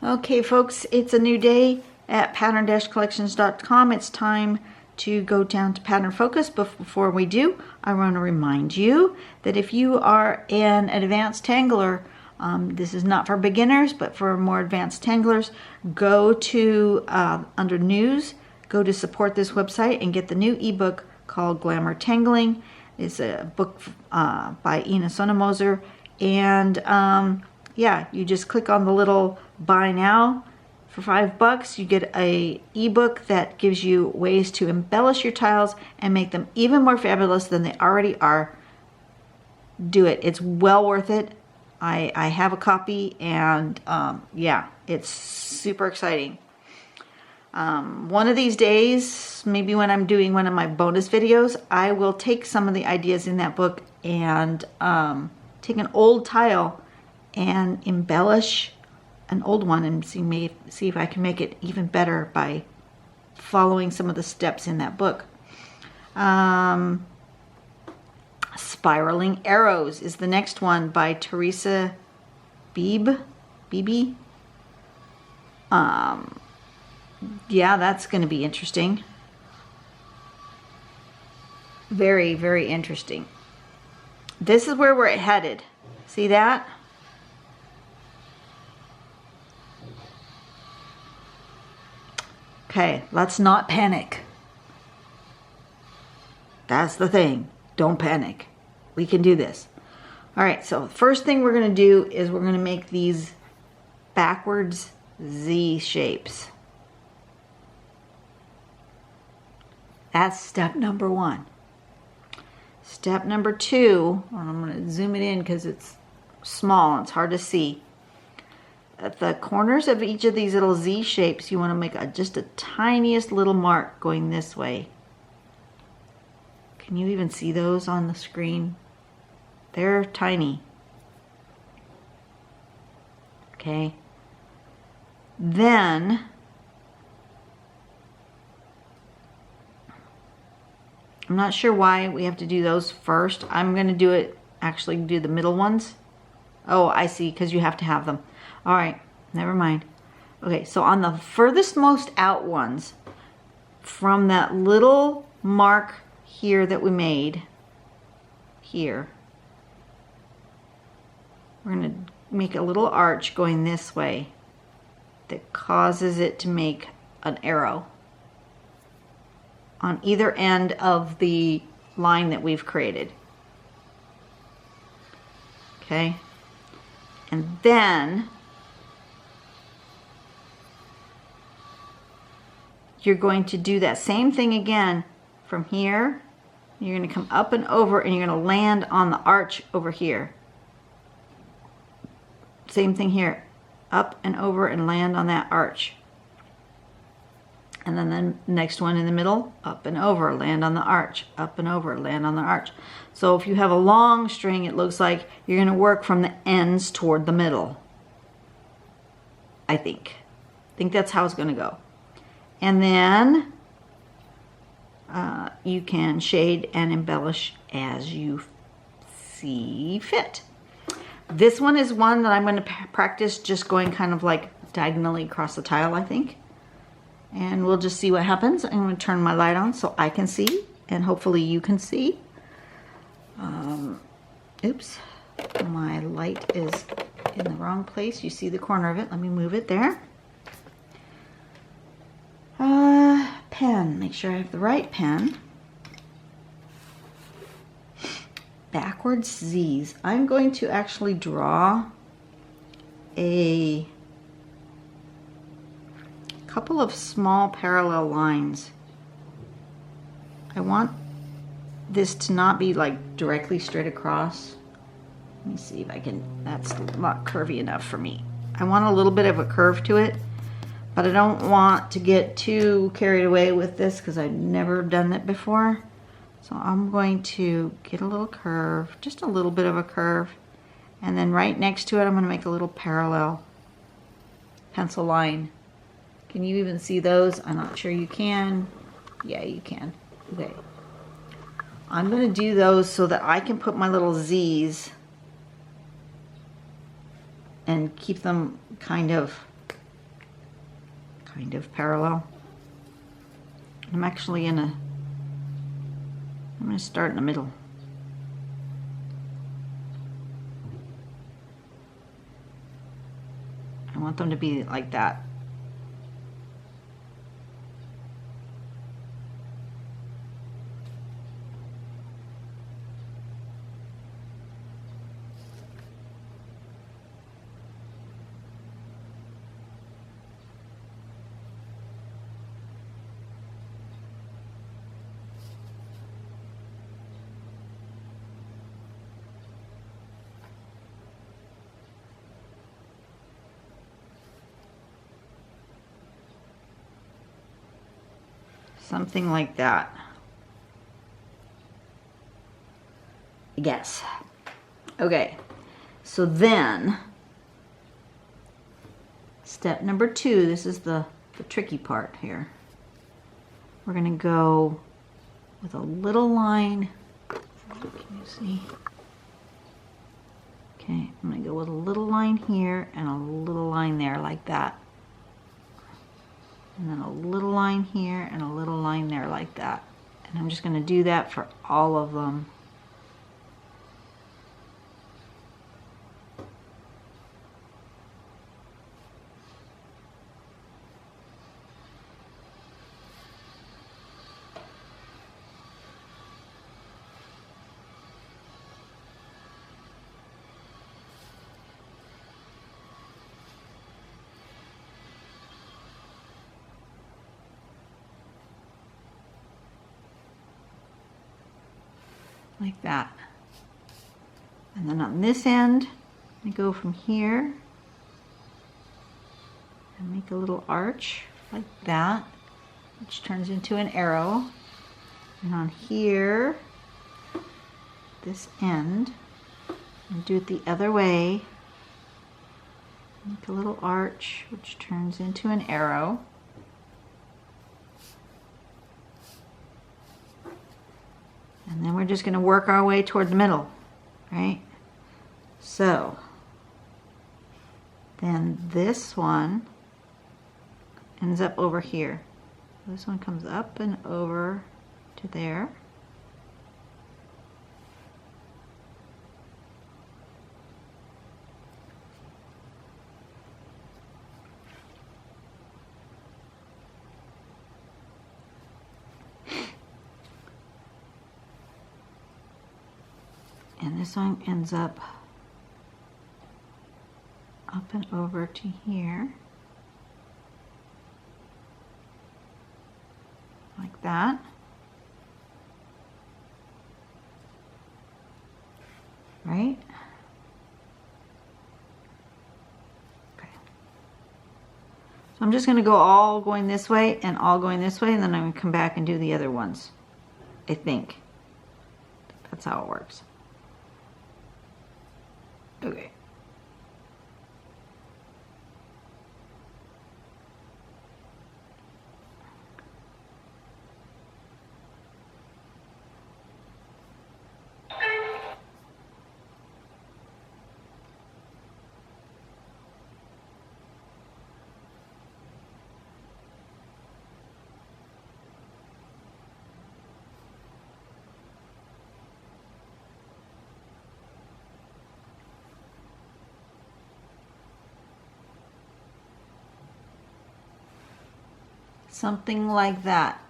Okay folks, it's a new day at pattern-collections.com. It's time to go down to pattern focus. But before we do, I want to remind you that if you are an advanced tangler, this is not for beginners, but for more advanced tanglers, go to under news, go to support this website and get the new ebook called Glamour Tangling. It's a book by Ina Sonomoser, and yeah, you just click on the little buy now. For $5 you get a ebook that gives you ways to embellish your tiles and make them even more fabulous than they already are. Do it. It's well worth it. I have a copy, and yeah, it's super exciting. One of these days, maybe when I'm doing one of my bonus videos, I will take some of the ideas in that book and take an old tile and embellish an old one and see if I can make it even better by following some of the steps in that book. Spiraling Arrows is the next one by Teresa Beebe. Yeah, that's going to be interesting. Very, very interesting. This is where we're headed. See that? Okay, let's not panic. That's the thing. Don't panic. We can do this. All right, so first thing we're going to do is we're going to make these backwards Z shapes. That's step number one. Step number two, I'm going to zoom it in because it's small and it's hard to see. At the corners of each of these little Z shapes, you want to make just a tiniest little mark going this way. Can you even see those on the screen? They're tiny. Okay. Then I'm not sure why we have to do those first. I'm going to do it, actually do the middle ones. Oh, I see, because you have to have them. All right, never mind. Okay, so on the furthest most out ones, from that little mark here that we made, here, we're going to make a little arch going this way that causes it to make an arrow on either end of the line that we've created. Okay, and then you're going to do that same thing again from here. You're going to come up and over, and you're going to land on the arch over here. Same thing here, up and over and land on that arch. And then the next one in the middle, up and over, land on the arch, up and over, land on the arch. So if you have a long string, it looks like you're going to work from the ends toward the middle. I think that's how it's going to go. And then you can shade and embellish as you see fit. This one is one that I'm going to practice just going kind of like diagonally across the tile, I think. And we'll just see what happens. I'm going to turn my light on so I can see, and hopefully you can see. Oops, my light is in the wrong place. You see the corner of it. Let me move it there. Pen, make sure I have the right pen. Backwards Z's. I'm going to actually draw a couple of small parallel lines. I want this to not be like directly straight across. Let me see if I can, that's not curvy enough for me. I want a little bit of a curve to it, but I don't want to get too carried away with this because I've never done that before. So I'm going to get a little curve, just a little bit of a curve, and then right next to it I'm going to make a little parallel pencil line. Can you even see those? I'm not sure you can. Yeah, you can. Okay. I'm going to do those so that I can put my little Z's and keep them kind of kind of parallel. I'm actually I'm going to start in the middle. I want them to be like that. Something like that. Yes. Okay. So then, step number 2, this is the tricky part here. We're going to go with a little line. Can you see? Okay, I'm going to go with a little line here and a little line there like that. And then a little line here and a little line there like that. And I'm just going to do that for all of them. Like that. And then on this end, I go from here and make a little arch like that, which turns into an arrow. And on here, this end, and do it the other way, make a little arch, which turns into an arrow. And then we're just going to work our way toward the middle, right? So, then this one ends up over here. This one comes up and over to there. And this one ends up and over to here. Like that. Right? Okay. So I'm just going to go all going this way and all going this way, and then I'm going to come back and do the other ones. I think. That's how it works. Okay. Something like that.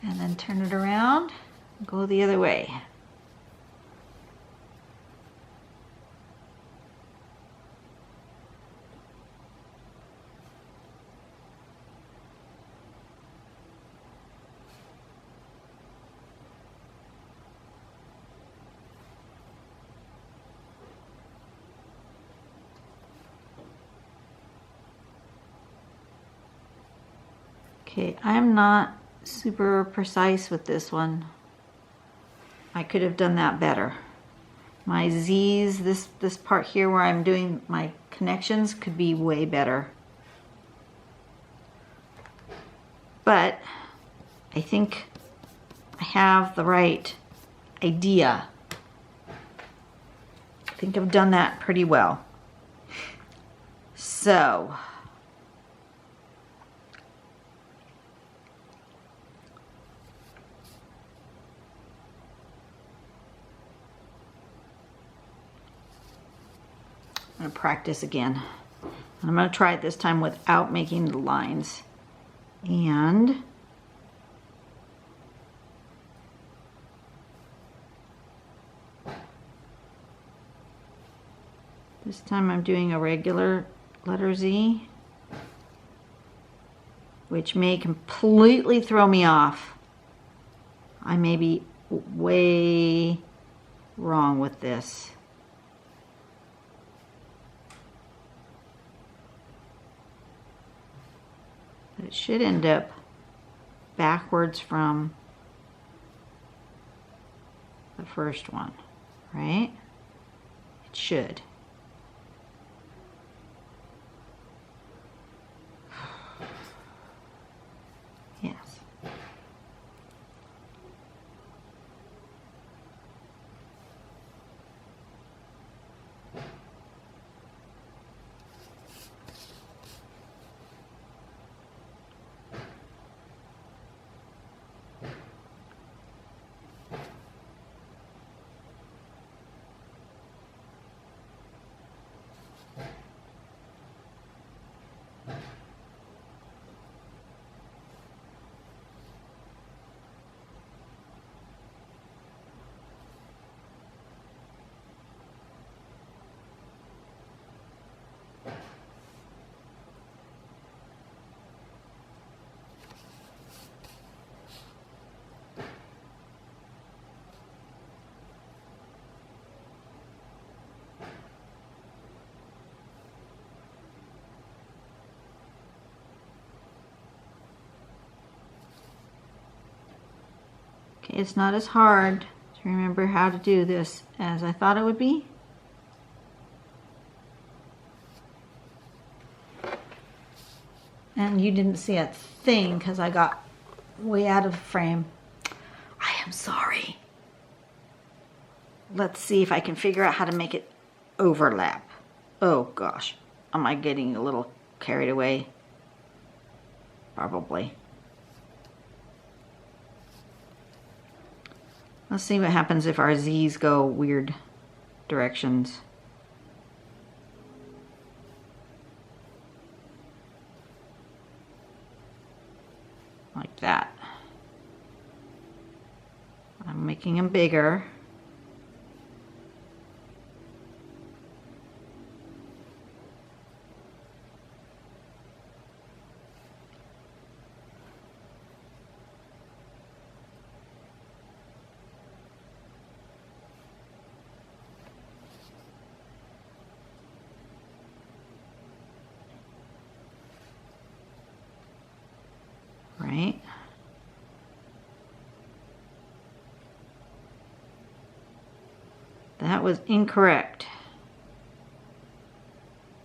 And then turn it around, go the other way. Okay, I'm not super precise with this one. I could have done that better. My Z's, this part here where I'm doing my connections could be way better. But I think I have the right idea. I think I've done that pretty well. So, going to practice again. I'm going to try it this time without making the lines. And this time I'm doing a regular letter Z, which may completely throw me off. I may be way wrong with this. But it should end up backwards from the first one, right? It should. Yes. It's not as hard to remember how to do this as I thought it would be. And you didn't see a thing because I got way out of frame. I am sorry. Let's see if I can figure out how to make it overlap. Oh gosh, am I getting a little carried away? Probably. Let's see what happens if our Z's go weird directions. Like that. I'm making them bigger. Right? That was incorrect.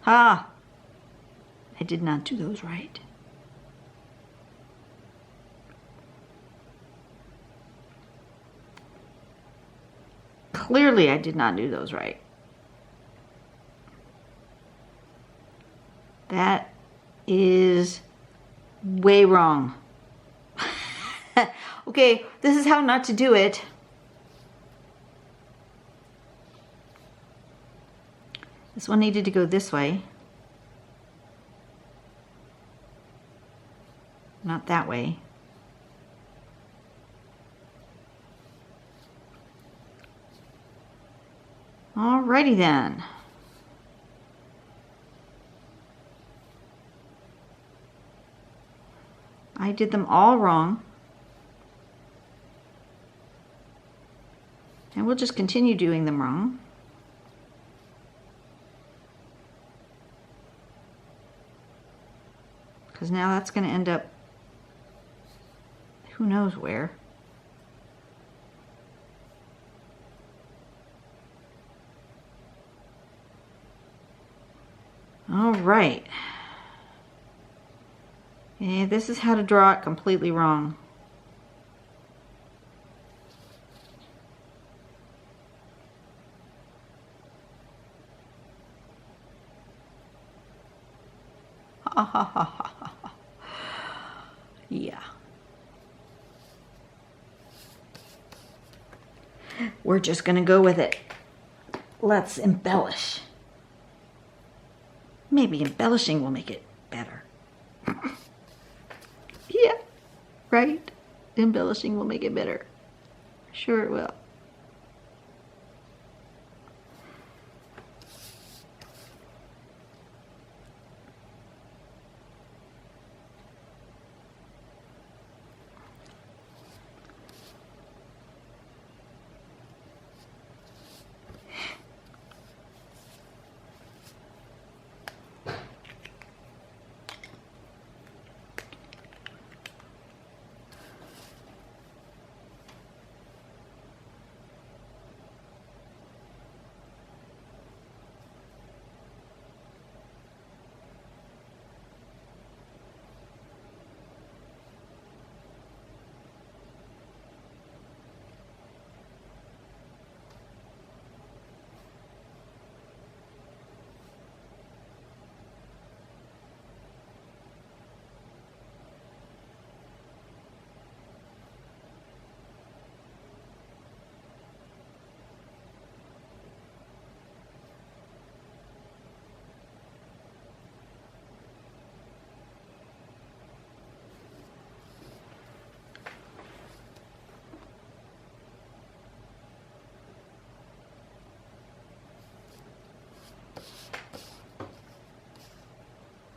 Ha! I did not do those right. Clearly I did not do those right. That is way wrong. Okay, this is how not to do it. This one needed to go this way. Not that way. Alrighty then. I did them all wrong. And we'll just continue doing them wrong. Because now that's going to end up who knows where. All right. And this is how to draw it completely wrong. Yeah. We're just going to go with it. Let's embellish. Maybe embellishing will make it better. Yeah, right? Embellishing will make it better. Sure it will.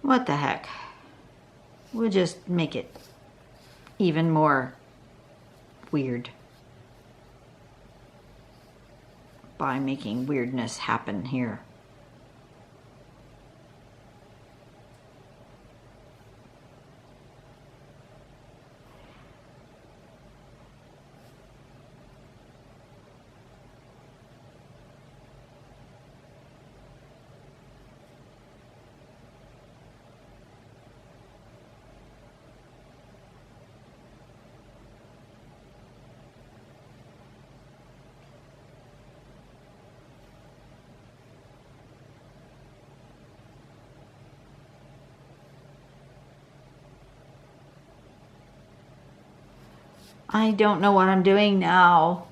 What the heck? We'll just make it even more weird by making weirdness happen here. I don't know what I'm doing now.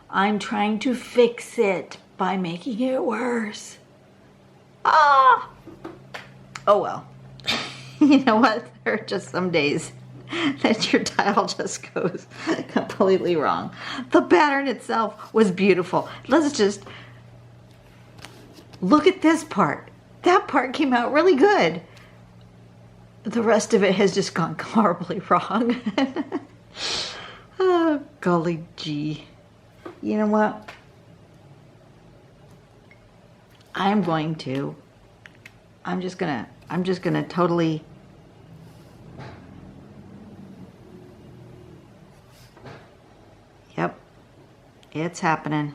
I'm trying to fix it by making it worse. Ah! Oh well. You know what? There are just some days that your tile just goes completely wrong. The pattern itself was beautiful. Let's just look at this part. That part came out really good. The rest of it has just gone horribly wrong. Oh, golly gee. You know what? I'm just gonna totally Yep. It's happening.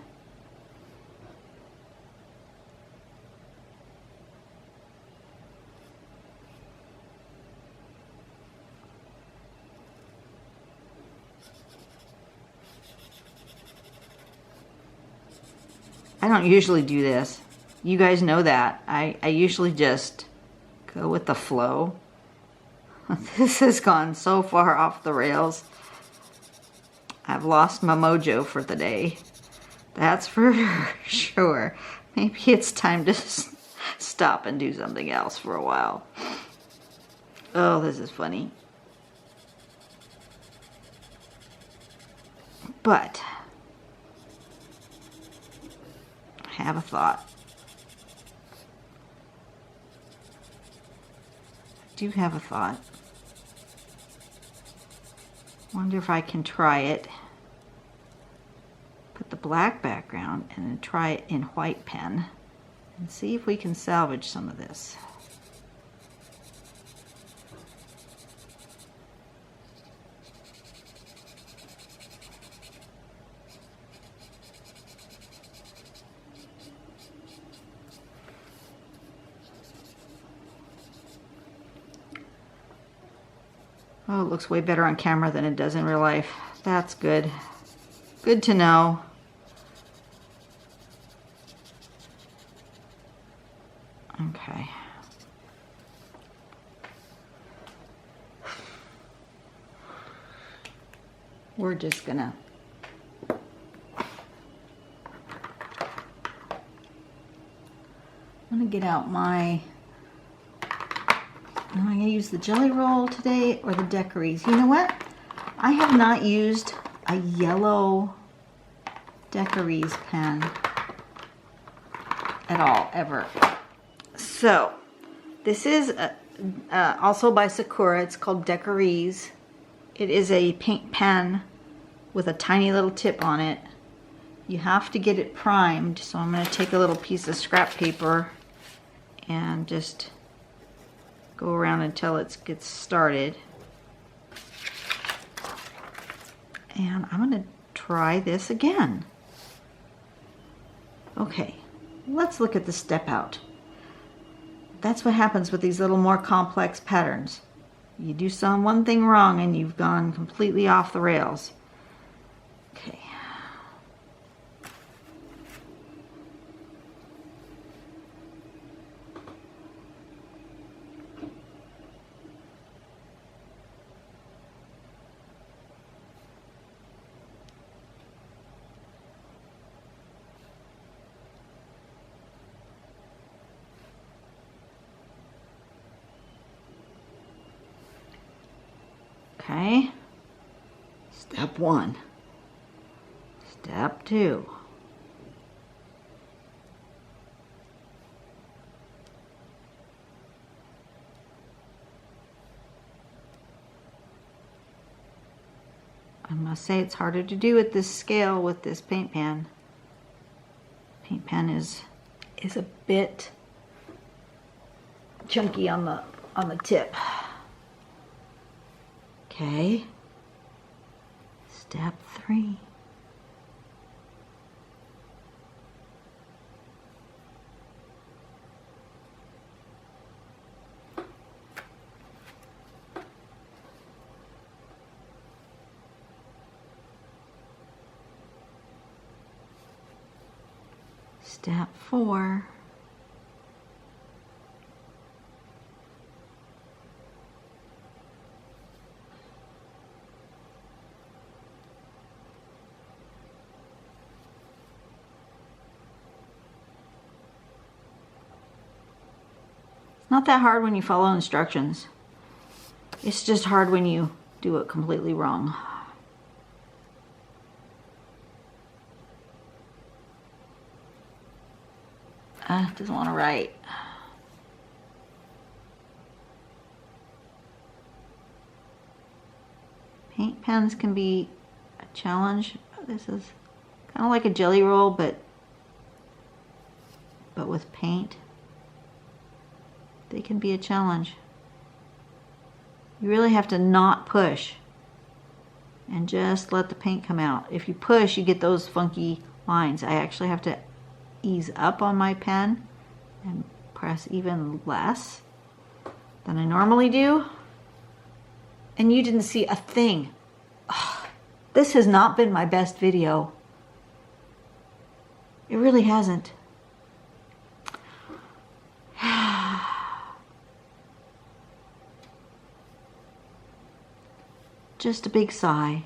I don't usually do this. You guys know that. I usually just go with the flow. This has gone so far off the rails. I've lost my mojo for the day. That's for sure. Maybe it's time to stop and do something else for a while. Oh, this is funny. But I have a thought. I do have a thought. Wonder if I can try it. Put the black background and then try it in white pen and see if we can salvage some of this. Oh, it looks way better on camera than it does in real life. That's good. Good to know. Okay. We're just gonna I'm gonna get out my to use the Jelly Roll today or the Decories. You know what? I have not used a yellow Decories pen at all, ever. So, this is also by Sakura. It's called Decories. It is a paint pen with a tiny little tip on it. You have to get it primed, so I'm going to take a little piece of scrap paper and just go around until it gets started. And I'm going to try this again. Okay, let's look at the step out. That's what happens with these little more complex patterns. You do one thing wrong and you've gone completely off the rails. Okay. Okay, step 1, step 2. I must say it's harder to do at this scale with this paint pen. Paint pen is a bit chunky on the tip. Okay, step 3. Step 4. Not that hard when you follow instructions. It's just hard when you do it completely wrong. Doesn't want to write. Paint pens can be a challenge. This is kind of like a Jelly Roll, but with paint. They can be a challenge. You really have to not push and just let the paint come out. If you push, you get those funky lines. I actually have to ease up on my pen and press even less than I normally do. And you didn't see a thing. Ugh, this has not been my best video. It really hasn't. Just a big sigh.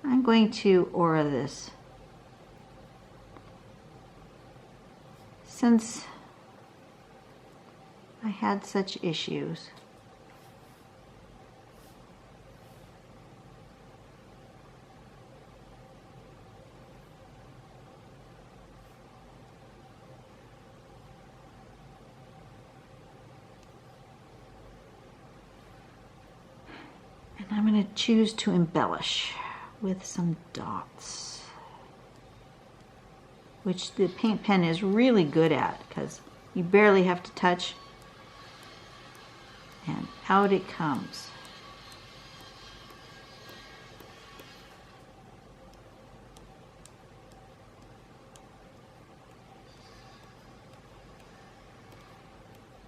I'm going to aura this. Since I had such issues. I'm going to choose to embellish with some dots, which the paint pen is really good at because you barely have to touch and out it comes.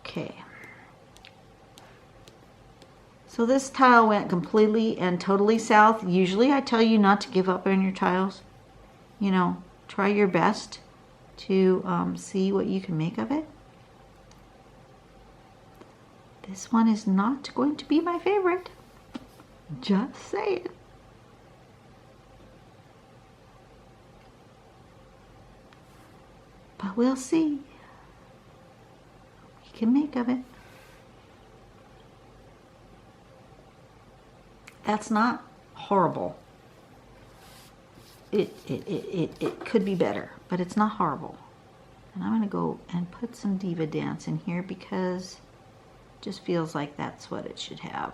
Okay. So this tile went completely and totally south. Usually I tell you not to give up on your tiles. You know, try your best to see what you can make of it. This one is not going to be my favorite. Just saying. But we'll see. can make of it. That's not horrible. It could be better, but it's not horrible. And I'm going to go and put some Diva Dance in here because it just feels like that's what it should have.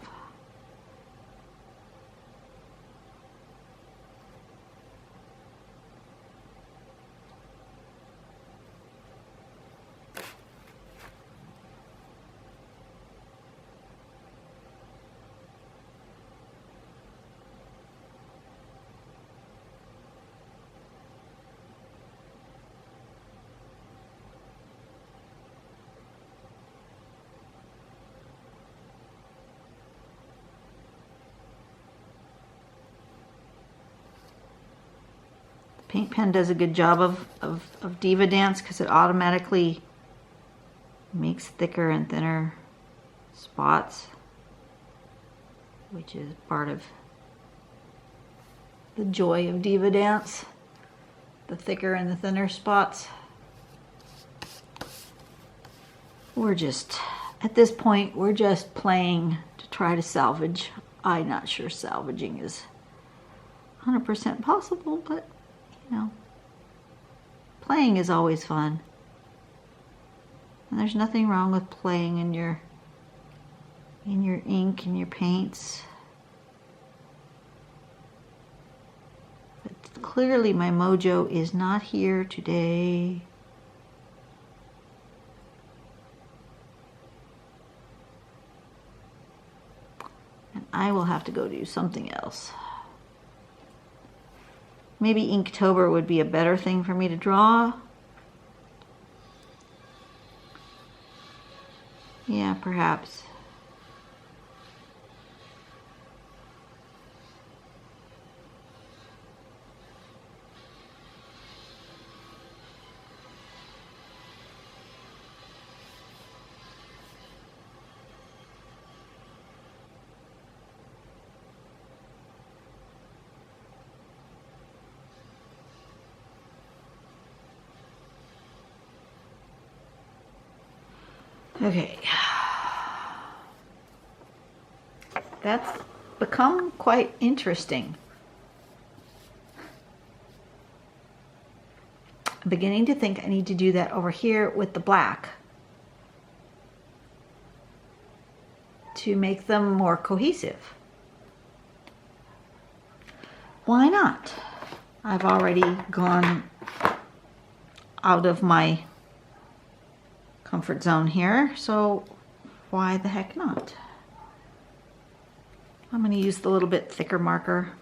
Paint pen does a good job of Diva Dance because it automatically makes thicker and thinner spots, which is part of the joy of Diva Dance, the thicker and the thinner spots. We're just, at this point, we're just playing to try to salvage. I'm not sure salvaging is 100% possible, but you know, playing is always fun. And there's nothing wrong with playing in your ink and your paints. But clearly my mojo is not here today. And I will have to go do something else. Maybe Inktober would be a better thing for me to draw. Yeah, perhaps. Okay, that's become quite interesting. I'm beginning to think I need to do that over here with the black to make them more cohesive. Why not? I've already gone out of my comfort zone here, so why the heck not? I'm going to use the little bit thicker marker.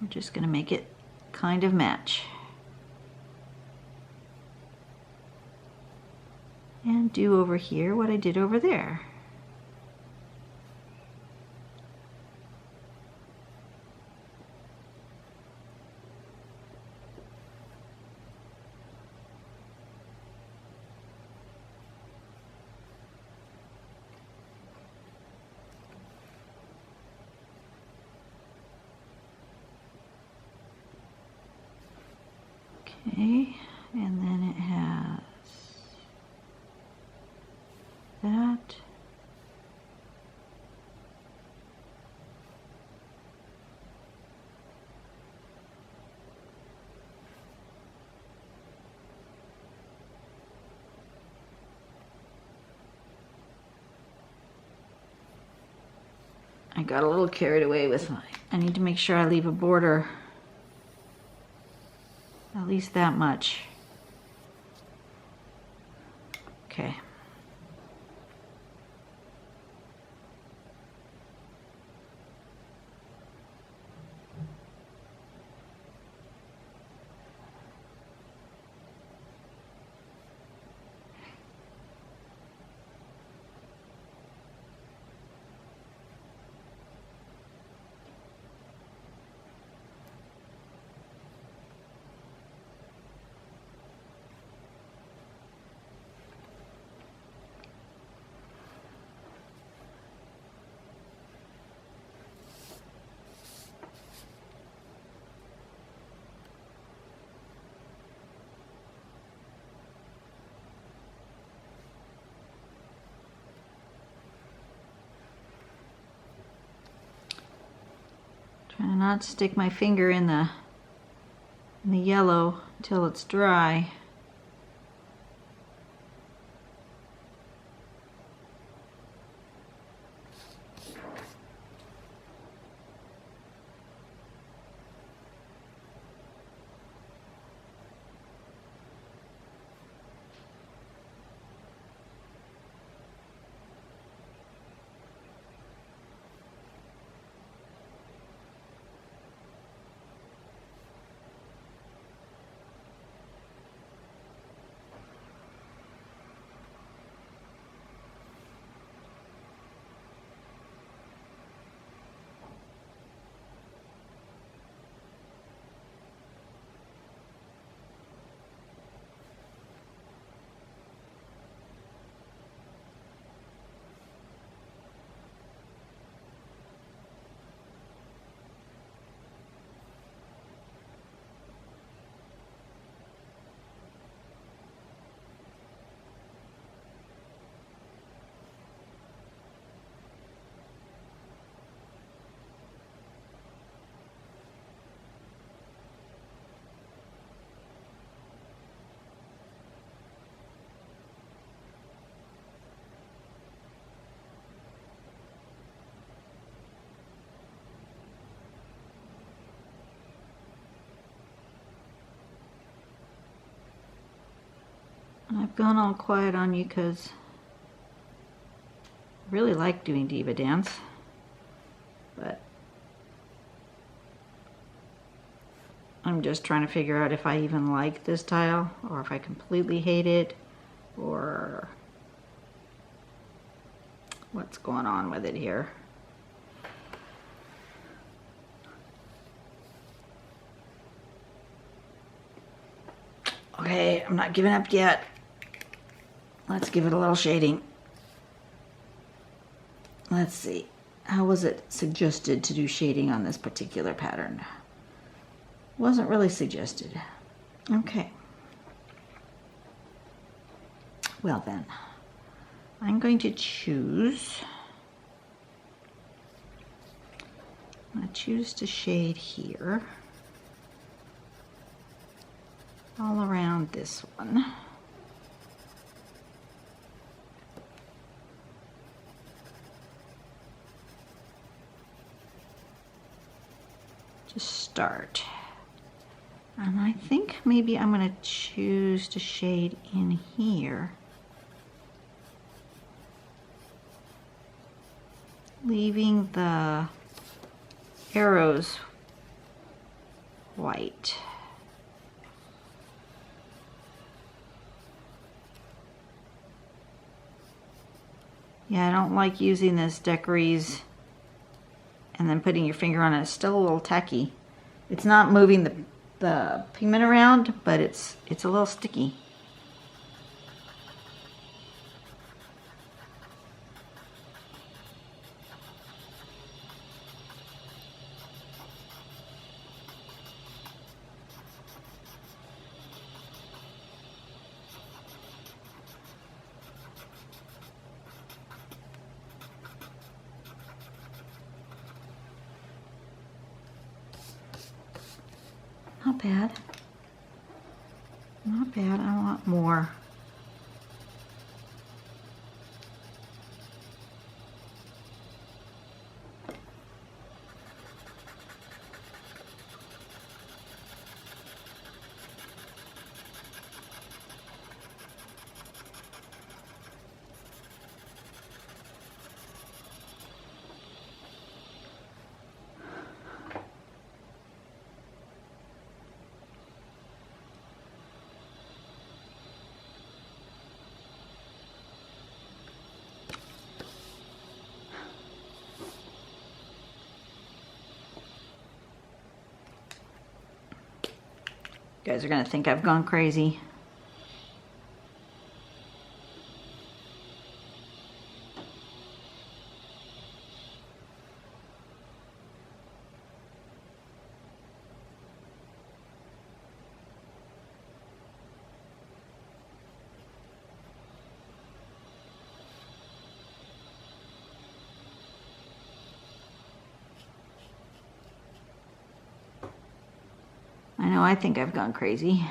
We're just going to make it kind of match. And do over here what I did over there. Okay, and then it has that. I got a little carried away with my, I need to make sure I leave a border. At least that much. Okay. Trying not to stick my finger in the yellow until it's dry. I've gone all quiet on you because I really like doing diva dance, but I'm just trying to figure out if I even like this tile or if I completely hate it or what's going on with it here. Okay, I'm not giving up yet. Let's give it a little shading. Let's see. How was it suggested to do shading on this particular pattern? Wasn't really suggested. Okay. Well then, I'm going to choose. I'm going to choose to shade here. All around this one. To start. And I think maybe I'm going to choose to shade in here. Leaving the arrows white. Yeah, I don't like using this Decrease and then putting your finger on it. It's still a little tacky. It's not moving the pigment around, but it's a little sticky. Not bad. Not bad. I want more. You guys are gonna think I've gone crazy. I know, I think I've gone crazy.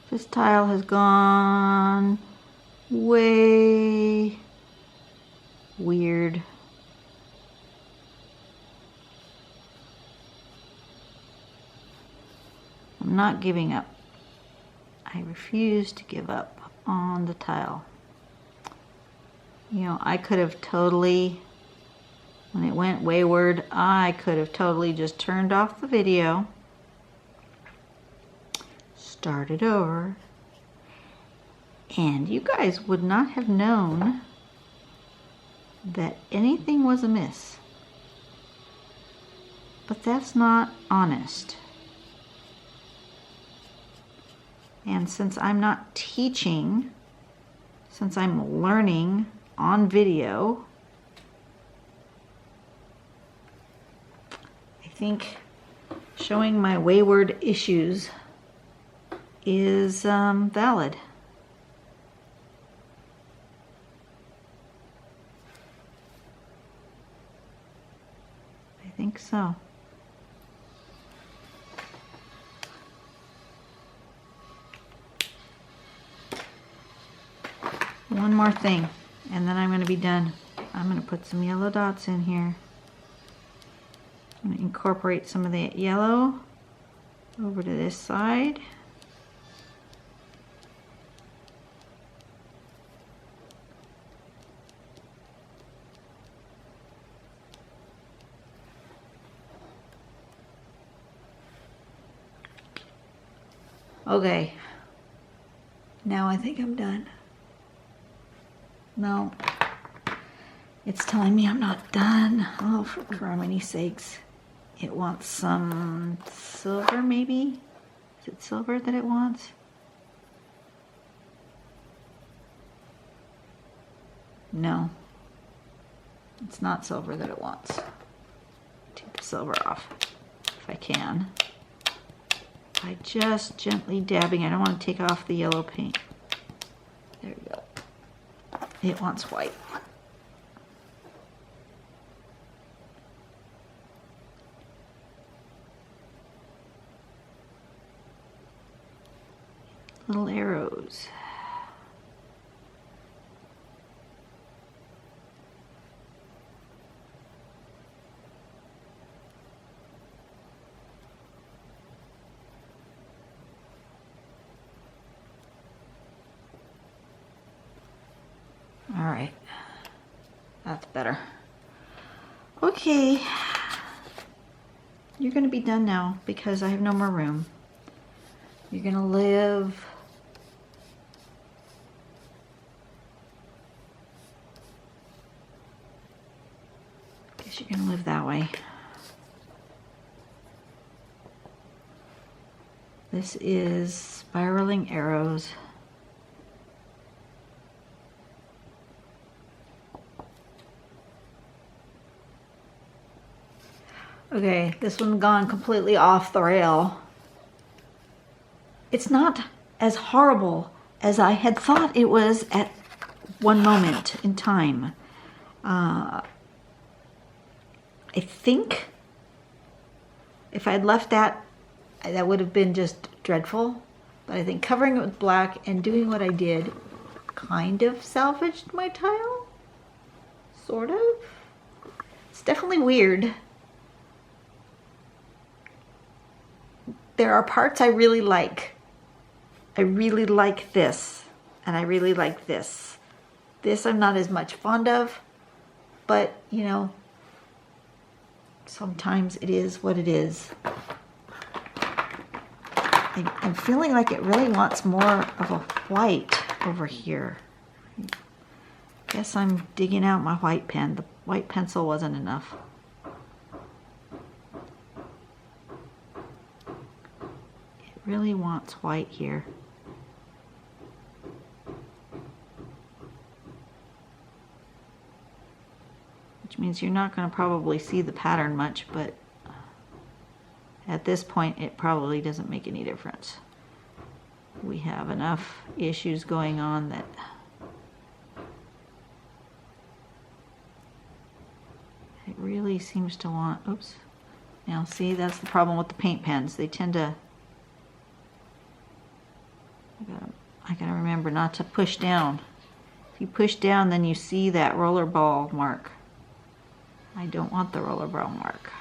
This tile has gone way weird. I'm not giving up. I refuse to give up on the tile. You know, I could have totally, when it went wayward, I could have totally just turned off the video, started over, and you guys would not have known that anything was amiss. But that's not honest. And since I'm not teaching, since I'm learning on video, I think showing my wayward issues is valid. I think so. One more thing, and then I'm going to be done. I'm going to put some yellow dots in here. I'm going to incorporate some of that yellow over to this side. Okay, now I think I'm done. No, it's telling me I'm not done. Oh, for criminy sakes. It wants some silver, maybe? Is it silver that it wants? No, it's not silver that it wants. Take the silver off if I can. By just gently dabbing. I don't want to take off the yellow paint. There we go. It wants white. Little arrows. All right, that's better. Okay, you're gonna be done now because I have no more room. You're gonna live guess you're gonna live that way. This is spiraling arrows. Okay, this one's gone completely off the rail. It's not as horrible as I had thought it was at one moment in time. I think if I'd left that, that would have been just dreadful. But I think covering it with black and doing what I did kind of salvaged my tile. Sort of. It's definitely weird. There are parts I really like. I really like this, and I really like this. This I'm not as much fond of, but you know, sometimes it is what it is. I'm feeling like it really wants more of a white over here. Guess I'm digging out my white pen. The white pencil wasn't enough. Really wants white here. Which means you're not going to probably see the pattern much, but at this point it probably doesn't make any difference. We have enough issues going on that it really Nobody seems to want, oops. Now see, that's the problem with the paint pens. They tend to, I gotta remember not to push down. If you push down, then you see that roller ball mark. I don't want the roller ball mark.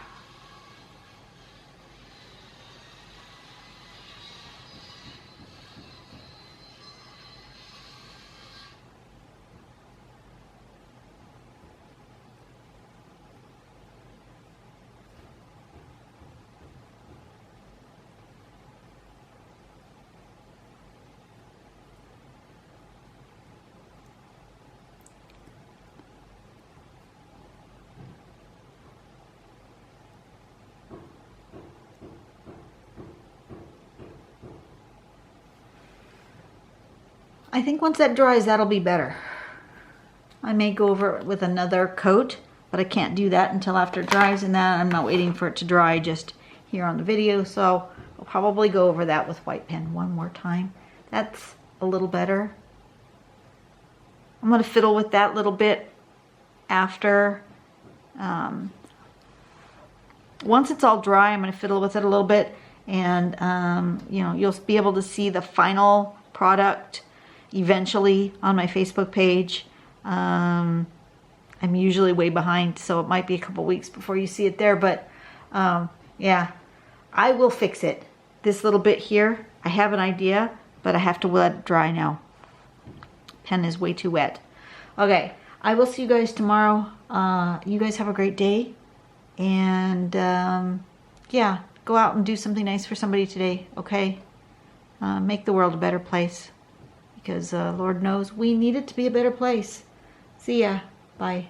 I think once that dries, that'll be better. I may go over it with another coat, but I can't do that until after it dries, and then I'm not waiting for it to dry just here on the video, so I'll probably go over that with white pen one more time. That's a little better. I'm going to fiddle with that little bit after. Once it's all dry, I'm going to fiddle with it a little bit, and you know, you'll be able to see the final product eventually on my Facebook page. I'm usually way behind, so it might be a couple weeks before you see it there, but yeah, I will fix it. This little bit here, I have an idea, but I have to let it dry now. Pen is way too wet. Okay, I will see you guys tomorrow. You guys have a great day, and yeah, go out and do something nice for somebody today, okay? Make the world a better place, because Lord knows we need it to be a better place. See ya. Bye.